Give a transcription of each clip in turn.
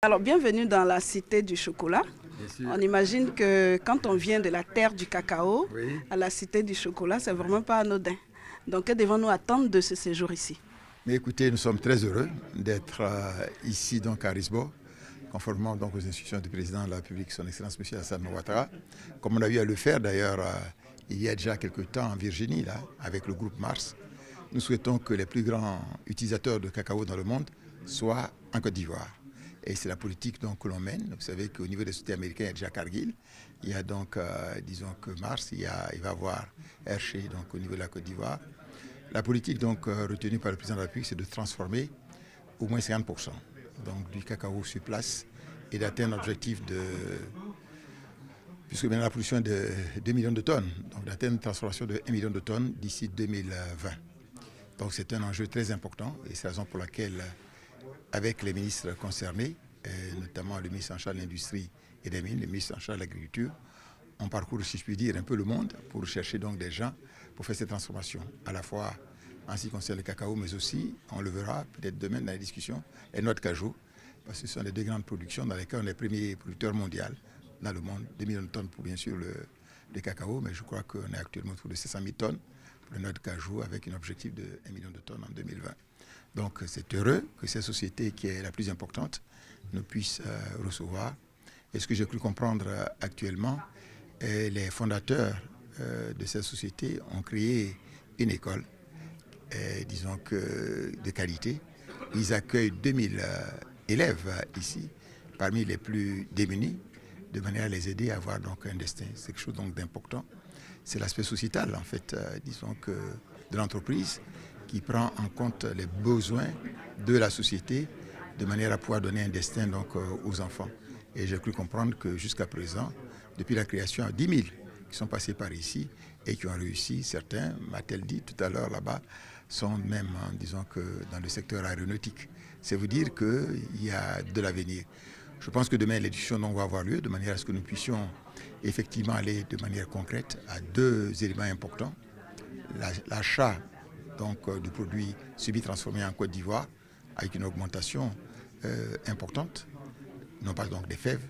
Alors, bienvenue dans la cité du chocolat. On imagine que quand on vient de la terre du cacao à la cité du chocolat, c'est vraiment pas anodin. Donc, que devons-nous attendre de ce séjour ici? Mais écoutez, nous sommes très heureux d'être ici donc à Risborough, conformément donc aux instructions du président de la République, son Excellence M. Alassane Ouattara, comme on a eu à le faire d'ailleurs il y a déjà quelques temps en Virginie, là, avec le groupe Mars. Nous souhaitons que les plus grands utilisateurs de cacao dans le monde soient en Côte d'Ivoire. Et c'est la politique donc, que l'on mène. Vous savez qu'au niveau des sociétés américaines, il y a déjà Cargill. Il y a donc, disons que Mars, il va y avoir Hershey donc, au niveau de la Côte d'Ivoire. La politique donc, retenue par le président de la République, c'est de transformer au moins 50% donc, du cacao sur place et d'atteindre l'objectif de, puisque maintenant la production est de 2 millions de tonnes, donc d'atteindre une transformation de 1 million de tonnes d'ici 2020. Donc c'est un enjeu très important et c'est la raison pour laquelle, avec les ministres concernés, notamment le ministre en charge de l'Industrie et des Mines, le ministre en charge de l'Agriculture, on parcourt, si je puis dire, un peu le monde pour chercher donc des gens pour faire cette transformation, à la fois en ce qui concerne le cacao, mais aussi, on le verra peut-être demain dans la discussion, les noix de cajou, parce que ce sont les deux grandes productions dans lesquelles on est le premier producteur mondial dans le monde, 2 millions de tonnes pour bien sûr le cacao, mais je crois qu'on est actuellement autour de 700 000 tonnes pour les noix de cajou avec un objectif de 1 million de tonnes en 2020. Donc c'est heureux que cette société qui est la plus importante nous puisse recevoir. Et ce que j'ai cru comprendre actuellement, les fondateurs de cette société ont créé une école, disons que de qualité. Ils accueillent 2000 élèves ici, parmi les plus démunis, de manière à les aider à avoir donc un destin. C'est quelque chose donc d'important. C'est l'aspect sociétal, en fait, disons que de l'entreprise qui prend en compte les besoins de la société de manière à pouvoir donner un destin donc, aux enfants. Et j'ai cru comprendre que jusqu'à présent, depuis la création, 10 000 qui sont passés par ici et qui ont réussi, certains, m'a-t-elle dit tout à l'heure là-bas, sont même, disons que dans le secteur aéronautique. C'est vous dire qu'il y a de l'avenir. Je pense que demain, les discussions va avoir lieu de manière à ce que nous puissions effectivement aller de manière concrète à deux éléments importants. L'achat donc, de produits semi-transformés en Côte d'Ivoire avec une augmentation importante, non pas donc des fèves.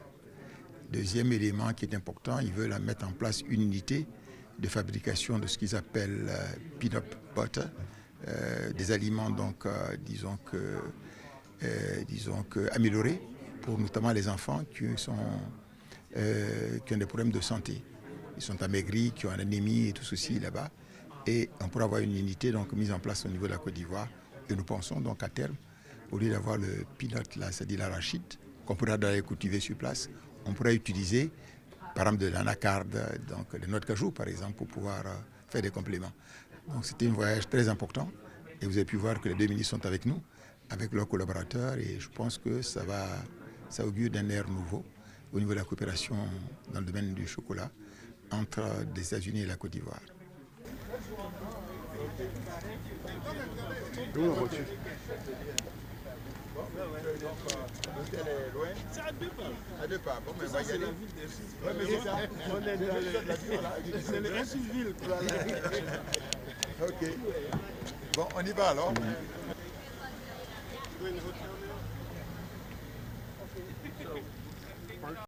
Deuxième élément qui est important, ils veulent mettre en place une unité de fabrication de ce qu'ils appellent peanut butter, des aliments donc, disons que améliorés pour notamment les enfants qui ont des problèmes de santé. Ils sont amaigris, qui ont une anémie et tout ceci là-bas. Et on pourra avoir une unité donc, mise en place au niveau de la Côte d'Ivoire. Et nous pensons donc à terme, au lieu d'avoir le peanut, là, c'est-à-dire l'arachide, qu'on pourra d'aller cultiver sur place, on pourra utiliser par exemple de l'anacarde, donc des noix de cajou par exemple, pour pouvoir faire des compléments. Donc c'était un voyage très important. Et vous avez pu voir que les deux ministres sont avec nous, avec leurs collaborateurs. Et je pense que ça augure d'un air nouveau au niveau de la coopération dans le domaine du chocolat entre les États-Unis et la Côte d'Ivoire. D'où la voiture? L'hôtel est loin. C'est à 2 pas. À 2 pas. Bon, mais Ça, c'est la ville des Suisses. Ouais, mais c'est ça. On est dans c'est le Suisse-Ville. Ok. Bon, on y va alors.